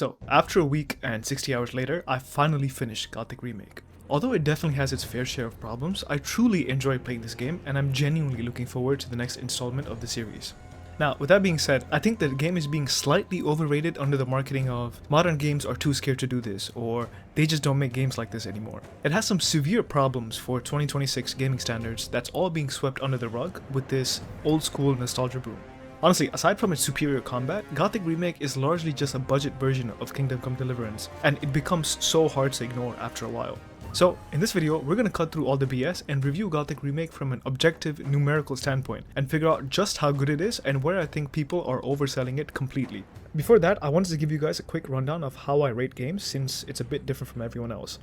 So, after a week and 60 hours later, I finally finished Gothic Remake. Although it definitely has its fair share of problems, I truly enjoy playing this game and I'm genuinely looking forward to the next installment of the series. Now, with that being said, I think that the game is being slightly overrated under the marketing of modern games are too scared to do this, or they just don't make games like this anymore. It has some severe problems for 2026 gaming standards that's all being swept under the rug with this old school nostalgia boom. Honestly, aside from its superior combat, Gothic Remake is largely just a budget version of Kingdom Come Deliverance, and it becomes so hard to ignore after a while. So, in this video, we're going to cut through all the BS and review Gothic Remake from an objective, numerical standpoint, and figure out just how good it is and where I think people are overselling it completely. Before that, I wanted to give you guys a quick rundown of how I rate games since it's a bit different from everyone else.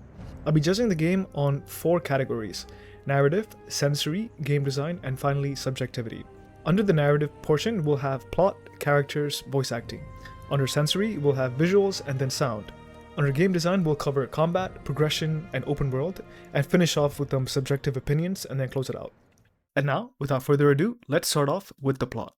I'll be judging the game on 4 categories: narrative, sensory, game design, and finally subjectivity. Under the narrative portion, we'll have plot, characters, voice acting. Under sensory, we'll have visuals and then sound. Under game design, we'll cover combat, progression, and open world, and finish off with some subjective opinions and then close it out. And now, without further ado, let's start off with the plot.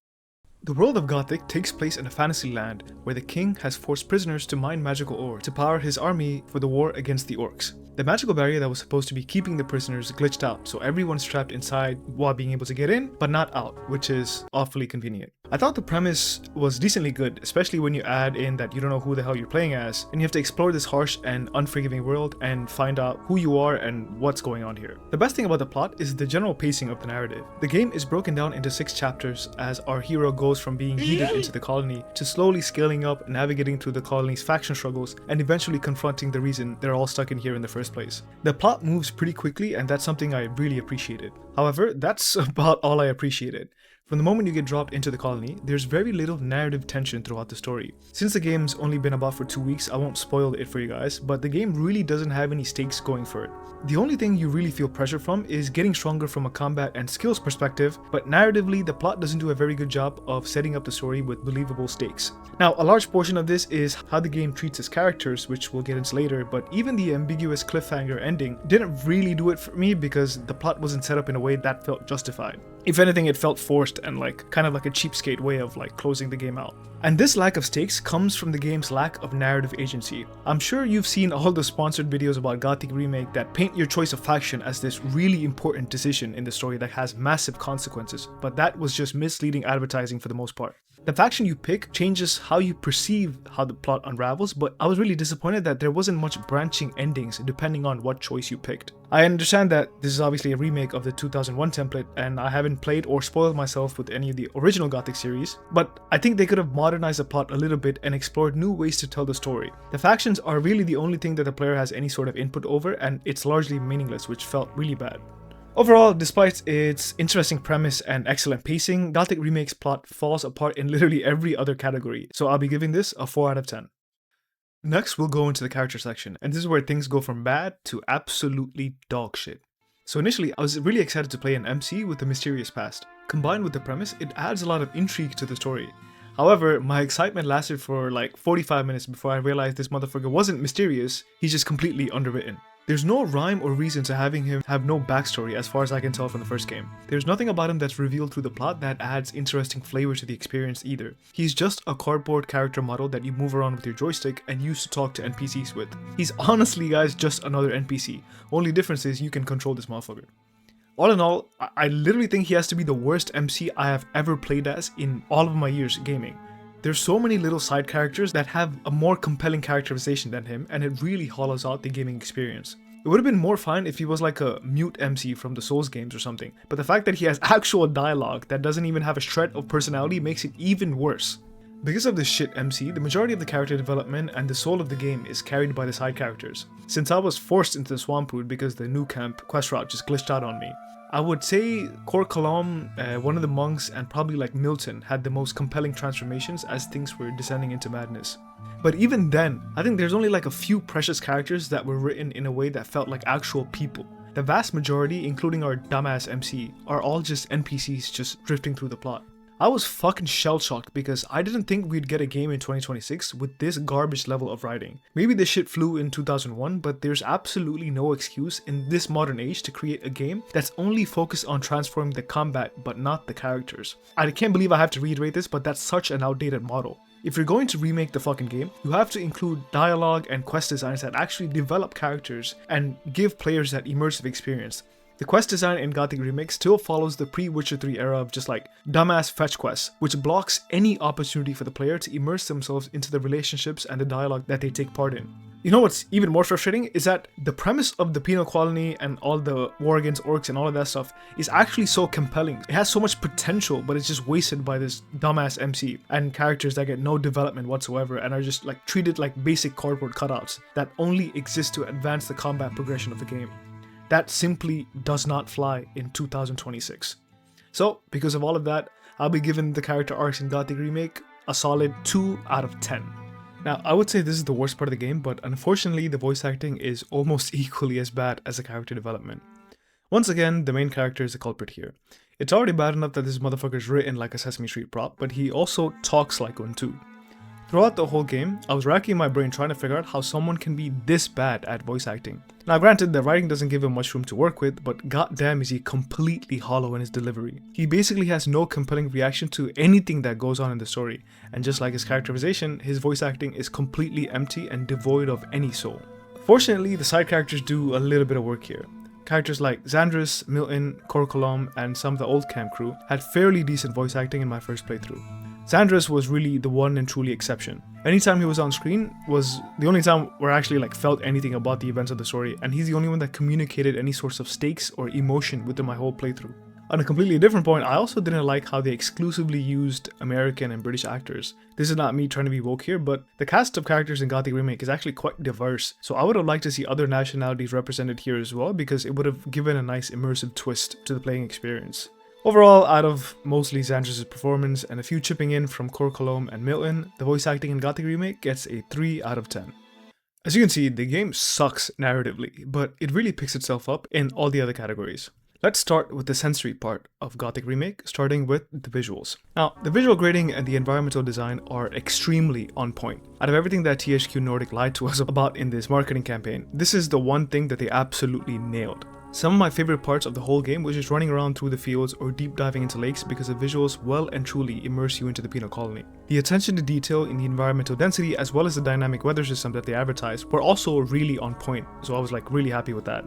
The world of Gothic takes place in a fantasy land where the king has forced prisoners to mine magical ore to power his army for the war against the orcs. The magical barrier that was supposed to be keeping the prisoners glitched out, so everyone's trapped inside while being able to get in, but not out, which is awfully convenient. I thought the premise was decently good, especially when you add in that you don't know who the hell you're playing as, and you have to explore this harsh and unforgiving world and find out who you are and what's going on here. The best thing about the plot is the general pacing of the narrative. The game is broken down into 6 chapters as our hero goes from being yeeted into the colony to slowly scaling up, navigating through the colony's faction struggles, and eventually confronting the reason they're all stuck in here in the first place. The plot moves pretty quickly, and that's something I really appreciated. However, that's about all I appreciated. From the moment you get dropped into the colony, there's very little narrative tension throughout the story. Since the game's only been about for 2 weeks, I won't spoil it for you guys, but the game really doesn't have any stakes going for it. The only thing you really feel pressure from is getting stronger from a combat and skills perspective, but narratively the plot doesn't do a very good job of setting up the story with believable stakes. Now, a large portion of this is how the game treats its characters, which we'll get into later, but even the ambiguous cliffhanger ending didn't really do it for me because the plot wasn't set up in a way that felt justified. If anything, it felt forced and kind of like a cheapskate way of closing the game out. And this lack of stakes comes from the game's lack of narrative agency. I'm sure you've seen all the sponsored videos about Gothic Remake that paint your choice of faction as this really important decision in the story that has massive consequences, but that was just misleading advertising for the most part. The faction you pick changes how you perceive how the plot unravels, but I was really disappointed that there wasn't much branching endings depending on what choice you picked. I understand that this is obviously a remake of the 2001 template, and I haven't played or spoiled myself with any of the original Gothic series, but I think they could have modernized the plot a little bit and explored new ways to tell the story. The factions are really the only thing that the player has any sort of input over, and it's largely meaningless, which felt really bad. Overall, despite its interesting premise and excellent pacing, Gothic Remake's plot falls apart in literally every other category, so I'll be giving this a 4 out of 10. Next, we'll go into the character section, and this is where things go from bad to absolutely dog shit. So initially, I was really excited to play an MC with a mysterious past. Combined with the premise, it adds a lot of intrigue to the story. However, my excitement lasted for 45 minutes before I realized this motherfucker wasn't mysterious, he's just completely underwritten. There's no rhyme or reason to having him have no backstory as far as I can tell from the first game. There's nothing about him that's revealed through the plot that adds interesting flavor to the experience either. He's just a cardboard character model that you move around with your joystick and use to talk to NPCs with. He's honestly, guys, just another NPC. Only difference is you can control this motherfucker. All in all, I literally think he has to be the worst MC I have ever played as in all of my years gaming. There's so many little side characters that have a more compelling characterization than him, and it really hollows out the gaming experience. It would have been more fun if he was like a mute MC from the Souls games or something, but the fact that he has actual dialogue that doesn't even have a shred of personality makes it even worse. Because of this shit MC, the majority of the character development and the soul of the game is carried by the side characters. Since I was forced into the Swamp Root because the new camp quest route just glitched out on me, I would say Cor Colom, one of the monks, and probably Milton had the most compelling transformations as things were descending into madness. But even then, I think there's only a few precious characters that were written in a way that felt like actual people. The vast majority, including our dumbass MC, are all just NPCs just drifting through the plot. I was fucking shell-shocked because I didn't think we'd get a game in 2026 with this garbage level of writing. Maybe this shit flew in 2001, but there's absolutely no excuse in this modern age to create a game that's only focused on transforming the combat but not the characters. I can't believe I have to reiterate this, but that's such an outdated model. If you're going to remake the fucking game, you have to include dialogue and quest designs that actually develop characters and give players that immersive experience. The quest design in Gothic Remake still follows the pre-Witcher 3 era of just like dumbass fetch quests, which blocks any opportunity for the player to immerse themselves into the relationships and the dialogue that they take part in. You know what's even more frustrating is that the premise of the penal colony and all the war against orcs and all of that stuff is actually so compelling. It has so much potential, but it's just wasted by this dumbass MC and characters that get no development whatsoever and are just like treated like basic cardboard cutouts that only exist to advance the combat progression of the game. That simply does not fly in 2026. So, because of all of that, I'll be giving the character arcs in Gothic Remake a solid 2 out of 10. Now, I would say this is the worst part of the game, but unfortunately the voice acting is almost equally as bad as the character development. Once again, the main character is the culprit here. It's already bad enough that this motherfucker's written like a Sesame Street prop, but he also talks like one too. Throughout the whole game, I was racking my brain trying to figure out how someone can be this bad at voice acting. Now granted, the writing doesn't give him much room to work with, but goddamn is he completely hollow in his delivery. He basically has no compelling reaction to anything that goes on in the story, and just like his characterization, his voice acting is completely empty and devoid of any soul. Fortunately, the side characters do a little bit of work here. Characters like Xandris, Milton, Korkolom, and some of the old camp crew had fairly decent voice acting in my first playthrough. Xandris was really the one and truly exception. Anytime he was on screen was the only time where I actually felt anything about the events of the story, and he's the only one that communicated any sorts of stakes or emotion within my whole playthrough. On a completely different point, I also didn't like how they exclusively used American and British actors. This is not me trying to be woke here, but the cast of characters in Gothic Remake is actually quite diverse, so I would have liked to see other nationalities represented here as well because it would have given a nice immersive twist to the playing experience. Overall, out of mostly Xandris' performance and a few chipping in from Korkolom and Milton, the voice acting in Gothic Remake gets a 3 out of 10. As you can see, the game sucks narratively, but it really picks itself up in all the other categories. Let's start with the sensory part of Gothic Remake, starting with the visuals. Now, the visual grading and the environmental design are extremely on point. Out of everything that THQ Nordic lied to us about in this marketing campaign, this is the one thing that they absolutely nailed. Some of my favorite parts of the whole game was just running around through the fields or deep diving into lakes because the visuals well and truly immerse you into the penal colony. The attention to detail in the environmental density as well as the dynamic weather system that they advertised were also really on point, so I was really happy with that.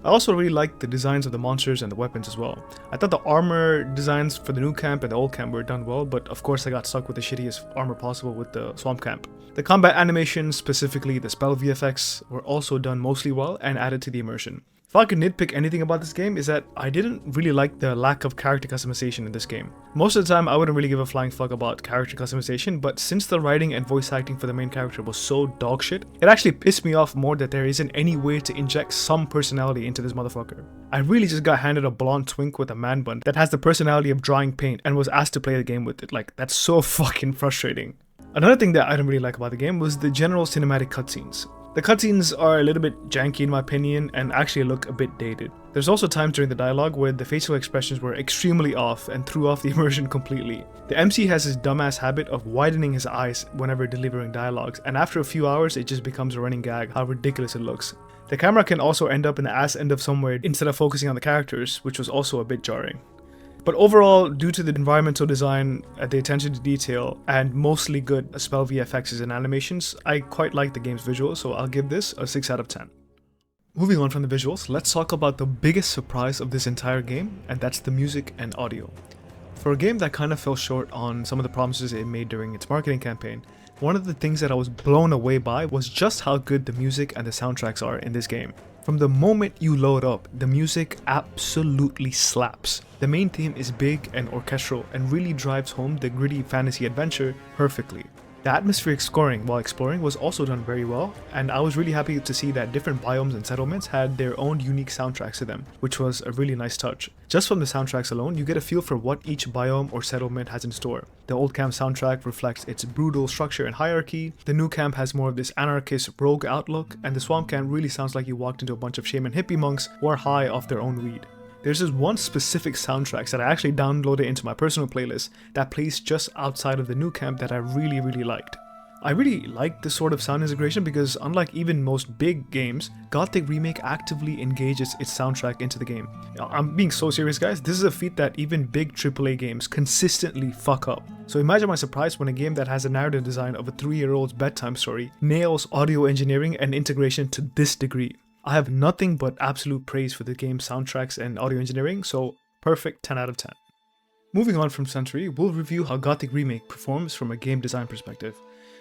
I also really liked the designs of the monsters and the weapons as well. I thought the armor designs for the new camp and the old camp were done well, but of course I got stuck with the shittiest armor possible with the swamp camp. The combat animations, specifically the spell VFX, were also done mostly well and added to the immersion. If I could nitpick anything about this game is that I didn't really like the lack of character customization in this game. Most of the time I wouldn't really give a flying fuck about character customization, but since the writing and voice acting for the main character was so dogshit, it actually pissed me off more that there isn't any way to inject some personality into this motherfucker. I really just got handed a blonde twink with a man bun that has the personality of drawing paint and was asked to play the game with it. That's so fucking frustrating. Another thing that I didn't really like about the game was the general cinematic cutscenes. The cutscenes are a little bit janky in my opinion and actually look a bit dated. There's also times during the dialogue where the facial expressions were extremely off and threw off the immersion completely. The MC has this dumbass habit of widening his eyes whenever delivering dialogues, and after a few hours it just becomes a running gag how ridiculous it looks. The camera can also end up in the ass end of somewhere instead of focusing on the characters, which was also a bit jarring. But overall, due to the environmental design, the attention to detail, and mostly good spell VFXs and animations, I quite like the game's visuals, so I'll give this a 6 out of 10. Moving on from the visuals, let's talk about the biggest surprise of this entire game, and that's the music and audio. For a game that kind of fell short on some of the promises it made during its marketing campaign, one of the things that I was blown away by was just how good the music and the soundtracks are in this game. From the moment you load up, the music absolutely slaps. The main theme is big and orchestral and really drives home the gritty fantasy adventure perfectly. The atmospheric scoring while exploring was also done very well, and I was really happy to see that different biomes and settlements had their own unique soundtracks to them, which was a really nice touch. Just from the soundtracks alone, you get a feel for what each biome or settlement has in store. The old camp soundtrack reflects its brutal structure and hierarchy, the new camp has more of this anarchist rogue outlook, and the swamp camp really sounds like you walked into a bunch of shaman hippie monks who are high off their own weed. there's this one specific soundtrack that I actually downloaded into my personal playlist that plays just outside of the new camp that I really liked. I really like this sort of sound integration because unlike even most big games, Gothic Remake actively engages its soundtrack into the game. I'm being so serious, guys. This is a feat that even big AAA games consistently fuck up. So imagine my surprise when a game that has a narrative design of a 3-year-old's bedtime story nails audio engineering and integration to this degree. I have nothing but absolute praise for the game's soundtracks and audio engineering, so perfect 10 out of 10. Moving on from Century, we'll review how Gothic Remake performs from a game design perspective.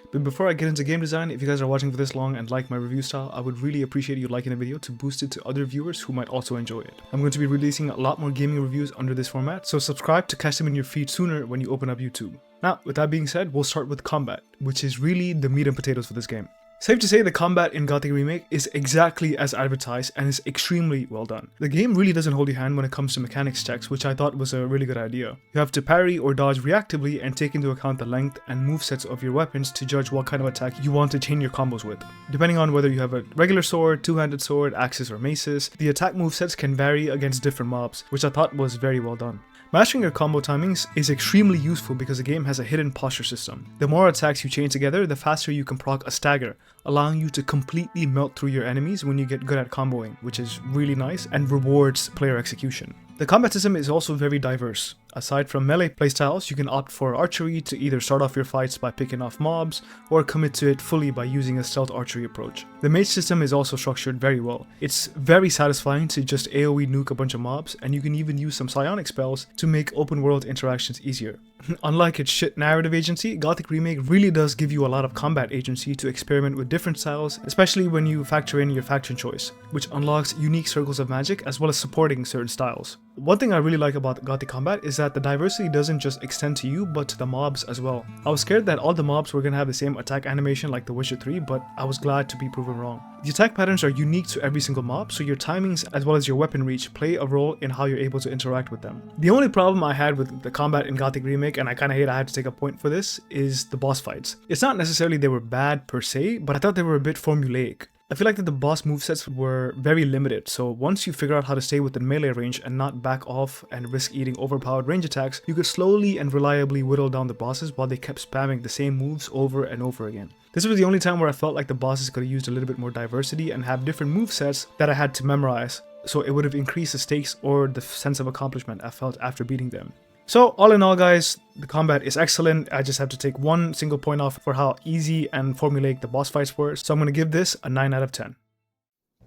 But before I get into game design, if you guys are watching for this long and like my review style, I would really appreciate you liking the video to boost it to other viewers who might also enjoy it. I'm going to be releasing a lot more gaming reviews under this format, so subscribe to catch them in your feed sooner when you open up YouTube. Now, with that being said, we'll start with combat, which is really the meat and potatoes for this game. Safe to say the combat in Gothic Remake is exactly as advertised and is extremely well done. The game really doesn't hold your hand when it comes to mechanics checks, which I thought was a really good idea. You have to parry or dodge reactively and take into account the length and movesets of your weapons to judge what kind of attack you want to chain your combos with. Depending on whether you have a regular sword, two-handed sword, axes or maces, the attack movesets can vary against different mobs, which I thought was very well done. Mastering your combo timings is extremely useful because the game has a hidden posture system. The more attacks you chain together, the faster you can proc a stagger, allowing you to completely melt through your enemies when you get good at comboing, which is really nice and rewards player execution. The combat system is also very diverse. Aside from melee playstyles, you can opt for archery to either start off your fights by picking off mobs, or commit to it fully by using a stealth archery approach. The mage system is also structured very well. It's very satisfying to just AoE nuke a bunch of mobs, and you can even use some psionic spells to make open world interactions easier. Unlike its shit narrative agency, Gothic Remake really does give you a lot of combat agency to experiment with different styles, especially when you factor in your faction choice, which unlocks unique circles of magic as well as supporting certain styles. One thing I really like about Gothic combat is that the diversity doesn't just extend to you but to the mobs as well. I was scared that all the mobs were gonna have the same attack animation like The Witcher 3, but I was glad to be proven wrong. The attack patterns are unique to every single mob, so your timings as well as your weapon reach play a role in how you're able to interact with them. The only problem I had with the combat in Gothic Remake, and I kinda hate I had to take a point for this, is the boss fights. It's not necessarily they were bad per se, but I thought they were a bit formulaic. I feel like that the boss movesets were very limited, so once you figure out how to stay within melee range and not back off and risk eating overpowered range attacks, you could slowly and reliably whittle down the bosses while they kept spamming the same moves over and over again. This was the only time where I felt like the bosses could have used a little bit more diversity and have different movesets that I had to memorize, so it would have increased the stakes or the sense of accomplishment I felt after beating them. So all in all, guys, the combat is excellent. I just have to take one single point off for how easy and formulaic the boss fights were, so I'm going to give this a 9 out of 10.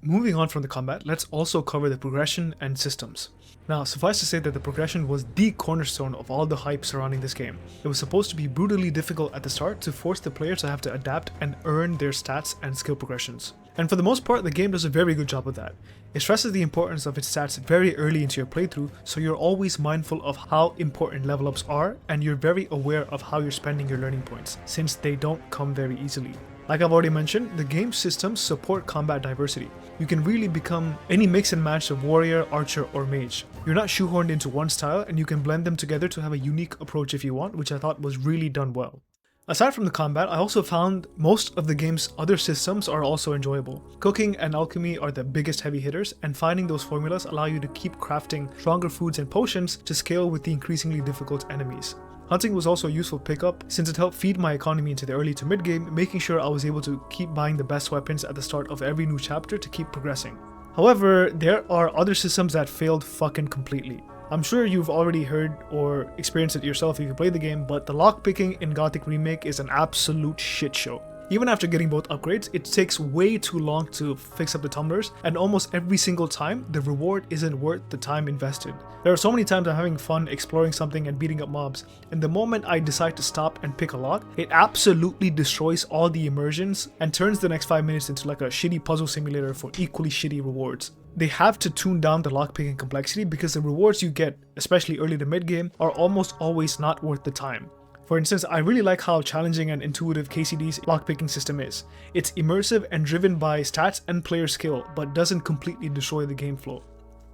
Moving on from the combat, let's also cover the progression and systems. Now, suffice to say that the progression was the cornerstone of all the hype surrounding this game. It was supposed to be brutally difficult at the start to force the player to have to adapt and earn their stats and skill progressions. And for the most part, the game does a very good job of that. It stresses the importance of its stats very early into your playthrough, so you're always mindful of how important level ups are, and you're very aware of how you're spending your learning points, since they don't come very easily. Like I've already mentioned, the game's systems support combat diversity. You can really become any mix and match of warrior, archer, or mage. You're not shoehorned into one style, and you can blend them together to have a unique approach if you want, which I thought was really done well. Aside from the combat, I also found most of the game's other systems are also enjoyable. Cooking and alchemy are the biggest heavy hitters, and finding those formulas allow you to keep crafting stronger foods and potions to scale with the increasingly difficult enemies. Hunting was also a useful pickup since it helped feed my economy into the early to mid game, making sure I was able to keep buying the best weapons at the start of every new chapter to keep progressing. However, there are other systems that failed fucking completely. I'm sure you've already heard or experienced it yourself if you play the game, but the lockpicking in Gothic Remake is an absolute shit show. Even after getting both upgrades, it takes way too long to fix up the tumblers, and almost every single time, the reward isn't worth the time invested. There are so many times I'm having fun exploring something and beating up mobs, and the moment I decide to stop and pick a lock, it absolutely destroys all the immersions and turns the next 5 minutes into like a shitty puzzle simulator for equally shitty rewards. They have to tune down the lockpicking complexity because the rewards you get, especially early to mid game, are almost always not worth the time. For instance, I really like how challenging and intuitive KCD's lockpicking system is. It's immersive and driven by stats and player skill, but doesn't completely destroy the game flow.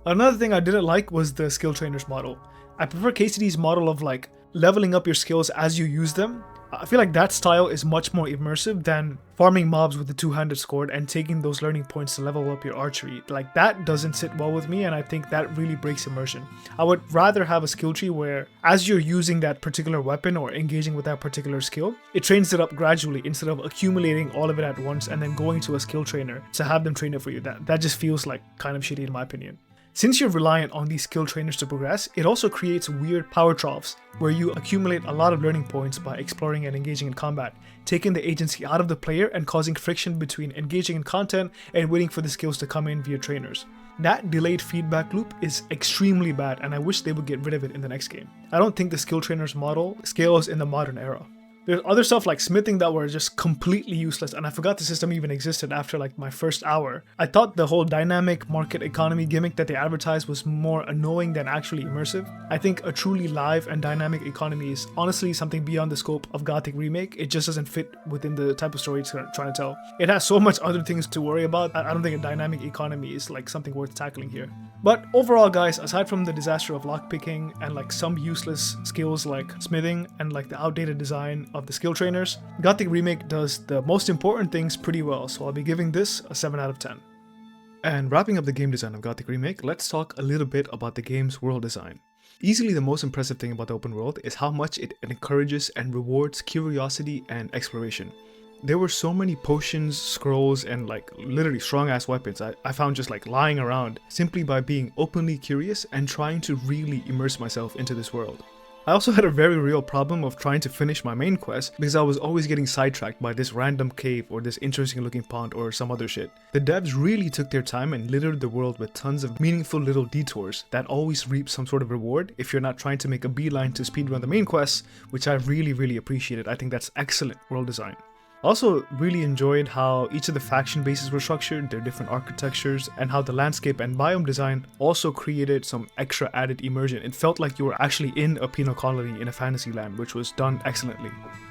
Another thing I didn't like was the skill trainers model. I prefer KCD's model of like leveling up your skills as you use them. I feel like that style is much more immersive than farming mobs with the two-handed sword and taking those learning points to level up your archery. Like, that doesn't sit well with me, and I think that really breaks immersion. I would rather have a skill tree where, as you're using that particular weapon or engaging with that particular skill, it trains it up gradually instead of accumulating all of it at once and then going to a skill trainer to have them train it for you. That just feels like kind of shitty in my opinion. Since you're reliant on these skill trainers to progress, it also creates weird power troughs where you accumulate a lot of learning points by exploring and engaging in combat, taking the agency out of the player and causing friction between engaging in content and waiting for the skills to come in via trainers. That delayed feedback loop is extremely bad, and I wish they would get rid of it in the next game. I don't think the skill trainers model scales in the modern era. There's other stuff like smithing that were just completely useless, and I forgot the system even existed after like my first hour. I thought the whole dynamic market economy gimmick that they advertised was more annoying than actually immersive. I think a truly live and dynamic economy is honestly something beyond the scope of Gothic Remake. It just doesn't fit within the type of story it's trying to tell. It has so much other things to worry about. I don't think a dynamic economy is like something worth tackling here. But overall, guys, aside from the disaster of lockpicking and like some useless skills like smithing and like the outdated design of the skill trainers, Gothic Remake does the most important things pretty well, so I'll be giving this a 7 out of 10. And wrapping up the game design of Gothic Remake, let's talk a little bit about the game's world design. Easily the most impressive thing about the open world is how much it encourages and rewards curiosity and exploration. There were so many potions, scrolls, and like literally strong ass weapons I found just like lying around simply by being openly curious and trying to really immerse myself into this world. I also had a very real problem of trying to finish my main quest because I was always getting sidetracked by this random cave or this interesting looking pond or some other shit. The devs really took their time and littered the world with tons of meaningful little detours that always reap some sort of reward if you're not trying to make a beeline to speedrun the main quests, which I really appreciated. I think that's excellent world design. Also really enjoyed how each of the faction bases were structured, their different architectures, and how the landscape and biome design also created some extra added immersion. It felt like you were actually in a penal colony in a fantasy land, which was done excellently.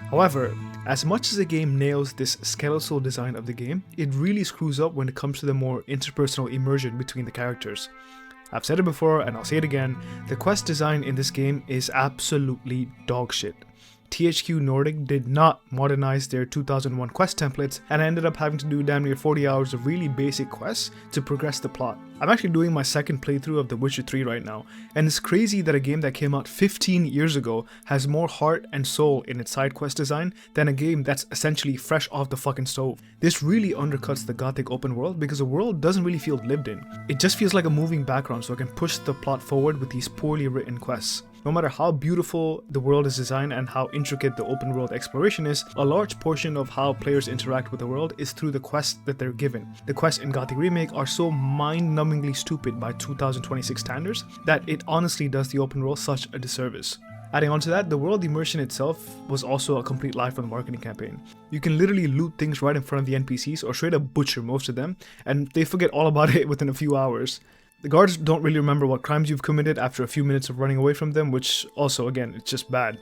However, as much as the game nails this skeletal design of the game, it really screws up when it comes to the more interpersonal immersion between the characters. I've said it before and I'll say it again, the quest design in this game is absolutely dog shit. THQ Nordic did not modernize their 2001 quest templates, and I ended up having to do damn near 40 hours of really basic quests to progress the plot. I'm actually doing my second playthrough of The Witcher 3 right now, and it's crazy that a game that came out 15 years ago has more heart and soul in its side quest design than a game that's essentially fresh off the fucking stove. This really undercuts the Gothic open world because the world doesn't really feel lived in. It just feels like a moving background so I can push the plot forward with these poorly written quests. No matter how beautiful the world is designed and how intricate the open world exploration is, a large portion of how players interact with the world is through the quests that they're given. The quests in Gothic Remake are so mind-numbingly stupid by 2026 standards that it honestly does the open world such a disservice. Adding on to that, the world immersion itself was also a complete lie from the marketing campaign. You can literally loot things right in front of the NPCs or straight up butcher most of them, and they forget all about it within a few hours. The guards don't really remember what crimes you've committed after a few minutes of running away from them, which also, again, it's just bad.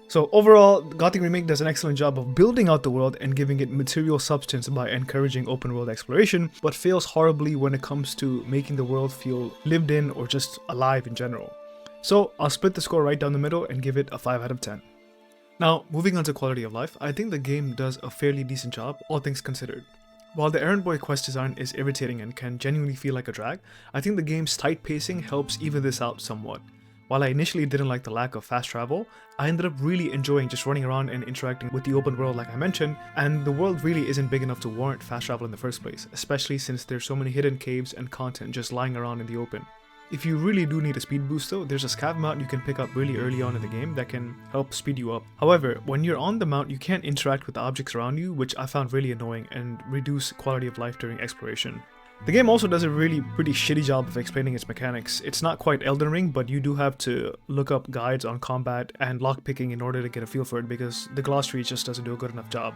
So overall, Gothic Remake does an excellent job of building out the world and giving it material substance by encouraging open world exploration, but fails horribly when it comes to making the world feel lived in or just alive in general. So I'll split the score right down the middle and give it a 5 out of 10. Now, moving on to quality of life, I think the game does a fairly decent job, all things considered. While the errand boy quest design is irritating and can genuinely feel like a drag, I think the game's tight pacing helps even this out somewhat. While I initially didn't like the lack of fast travel, I ended up really enjoying just running around and interacting with the open world like I mentioned, and the world really isn't big enough to warrant fast travel in the first place, especially since there's so many hidden caves and content just lying around in the open. If you really do need a speed boost though, there's a scav mount you can pick up really early on in the game that can help speed you up. However, when you're on the mount you can't interact with the objects around you, which I found really annoying and reduce quality of life during exploration. The game also does a really pretty shitty job of explaining its mechanics. It's not quite Elden Ring, but you do have to look up guides on combat and lockpicking in order to get a feel for it because the glossary just doesn't do a good enough job.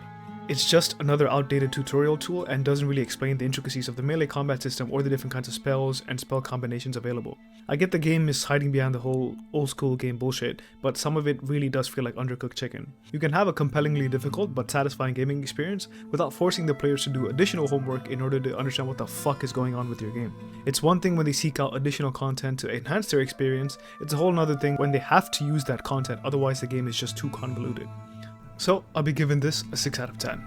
It's just another outdated tutorial tool and doesn't really explain the intricacies of the melee combat system or the different kinds of spells and spell combinations available. I get the game is hiding behind the whole old school game bullshit, but some of it really does feel like undercooked chicken. You can have a compellingly difficult but satisfying gaming experience without forcing the players to do additional homework in order to understand what the fuck is going on with your game. It's one thing when they seek out additional content to enhance their experience, it's a whole nother thing when they have to use that content, otherwise the game is just too convoluted. So I'll be giving this a 6 out of 10.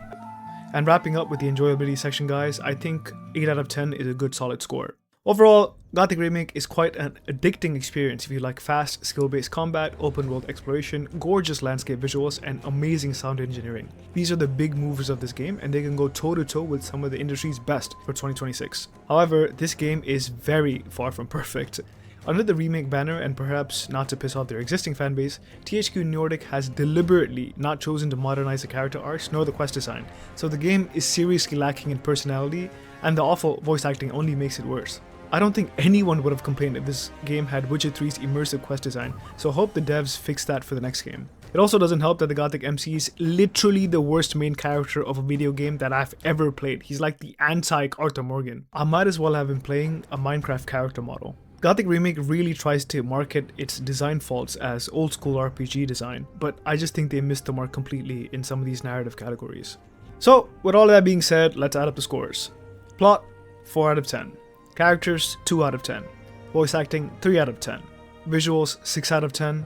And wrapping up with the enjoyability section, guys, I think 8 out of 10 is a good solid score. Overall, Gothic Remake is quite an addicting experience if you like fast, skill-based combat, open-world exploration, gorgeous landscape visuals, and amazing sound engineering. These are the big movers of this game, and they can go toe-to-toe with some of the industry's best for 2026. However, this game is very far from perfect. Under the remake banner, and perhaps not to piss off their existing fanbase, THQ Nordic has deliberately not chosen to modernize the character arcs nor the quest design, so the game is seriously lacking in personality, and the awful voice acting only makes it worse. I don't think anyone would have complained if this game had Witcher 3's immersive quest design, so I hope the devs fix that for the next game. It also doesn't help that the Gothic MC is literally the worst main character of a video game that I've ever played. He's like the anti-Arthur Morgan. I might as well have been playing a Minecraft character model. Gothic Remake really tries to market its design faults as old school RPG design, but I just think they missed the mark completely in some of these narrative categories. So, with all of that being said, let's add up the scores. Plot, 4 out of 10. Characters, 2 out of 10. Voice acting, 3 out of 10. Visuals, 6 out of 10.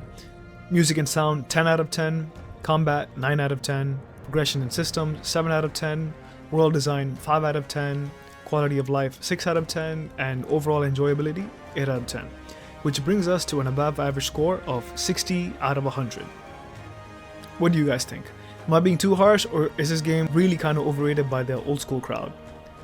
Music and sound, 10 out of 10. Combat, 9 out of 10. Progression and systems, 7 out of 10. World design, 5 out of 10. Quality of life, 6 out of 10. And overall enjoyability, 8 out of 10. Which brings us to an above average score of 60 out of 100. What do you guys think? Am I being too harsh, or is this game really kind of overrated by the old school crowd?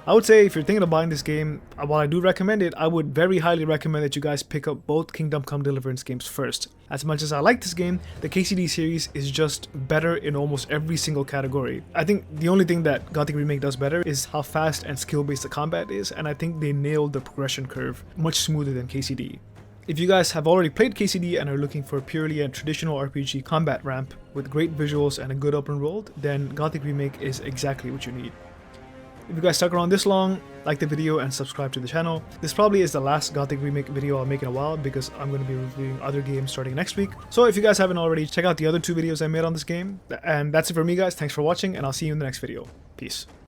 I would say if you're thinking of buying this game, while I do recommend it, I would very highly recommend that you guys pick up both Kingdom Come Deliverance games first. As much as I like this game, the KCD series is just better in almost every single category. I think the only thing that Gothic Remake does better is how fast and skill-based the combat is, and I think they nailed the progression curve much smoother than KCD. If you guys have already played KCD and are looking for purely a traditional RPG combat ramp with great visuals and a good open world, then Gothic Remake is exactly what you need. If you guys stuck around this long, like the video and subscribe to the channel. This probably is the last Gothic Remake video I'll make in a while because I'm going to be reviewing other games starting next week. So if you guys haven't already, check out the other 2 videos I made on this game. And that's it for me, guys. Thanks for watching, and I'll see you in the next video. Peace.